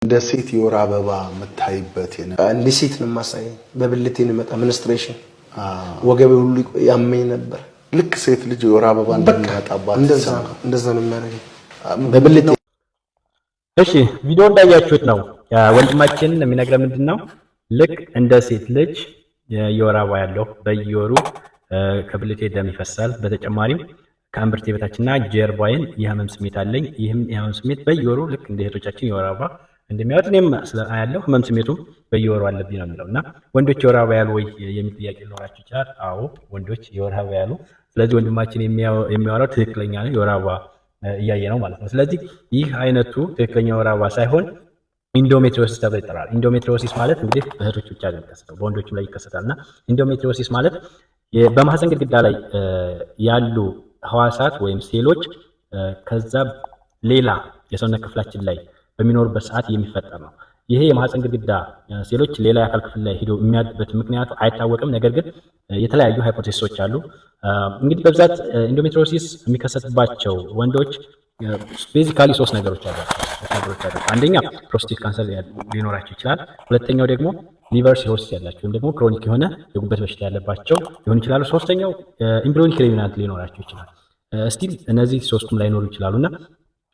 እንደ ሴት የወር አበባ መታይበት እንደ ሴት ነው ማሳይ በብልቴ ነው መጣ ሚኒስትሬሽን ወገቤ ሁሉ ያመኝ ነበር ልክ ሴት ልጅ የወር አበባ እንደሚያጣባት እንደዛ ነው የሚያደርገው በብልቴ። እሺ ቪዲዮ እንዳያችሁት ነው ወንድማችን የሚነግረን ምንድነው ልክ እንደ ሴት ልጅ የወር አበባ ያለው በየወሩ ከብልቴ ደም ይፈሳል። በተጨማሪም ከአንብርቴ በታችና ጀርባዬን የህመም ስሜት አለኝ። ይህም የህመም ስሜት በየወሩ ልክ እንደ እህቶቻችን የወር አበባ እንደሚያወጥ እኔም ያለው ህመም ስሜቱም በየወሩ አለብኝ ነው የሚለው እና ወንዶች የወር አበባ ያሉ ወይ የሚል ጥያቄ ሊኖራችሁ ይችላል። አዎ ወንዶች የወር አበባ ያሉ። ስለዚህ ወንድማችን የሚያወራው ትክክለኛ ነው፣ የወር አበባ እያየ ነው ማለት ነው። ስለዚህ ይህ አይነቱ ትክክለኛ የወር አበባ ሳይሆን ኢንዶሜትሪዮሲስ ተብሎ ይጠራል። ኢንዶሜትሪዮሲስ ማለት እንግዲህ በእህቶች ብቻ ነው የሚከሰተው፣ በወንዶችም ላይ ይከሰታልና ኢንዶሜትሪዮሲስ ማለት በማህፀን ግድግዳ ላይ ያሉ ህዋሳት ወይም ሴሎች ከዛ ሌላ የሰውነት ክፍላችን ላይ በሚኖርበት ሰዓት የሚፈጠር ነው። ይሄ የማህፀን ግድግዳ ሴሎች ሌላ የአካል ክፍል ላይ ሄዶ የሚያድበት ምክንያቱ አይታወቅም። ነገር ግን የተለያዩ ሃይፖቴሲሶች አሉ። እንግዲህ በብዛት ኢንዶሜትሪዮሲስ የሚከሰትባቸው ወንዶች ቤዚካሊ ሶስት ነገሮች አሏቸው። አንደኛ ፕሮስቴት ካንሰር ሊኖራቸው ይችላል። ሁለተኛው ደግሞ ሊቨር ሲሮሲስ ያላቸው ወይም ደግሞ ክሮኒክ የሆነ የጉበት በሽታ ያለባቸው ሊሆን ይችላሉ። ሶስተኛው ኢምብሪዮኒክ ሬሚናንት ሊኖራቸው ይችላል። ስቲል እነዚህ ሶስቱም ላይኖሩ ይችላሉና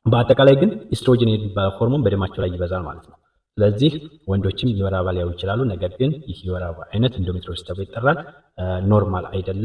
በአጠቃላይ ግን ኢስትሮጅን የሚባለው ሆርሞን በደማቸው ላይ ይበዛል ማለት ነው። ስለዚህ ወንዶችም የወር አበባ ሊያዩ ይችላሉ። ነገር ግን ይህ የወር አበባ አይነት ኢንዶሜትሪዮሲስ ተብሎ ይጠራል። ኖርማል አይደለም።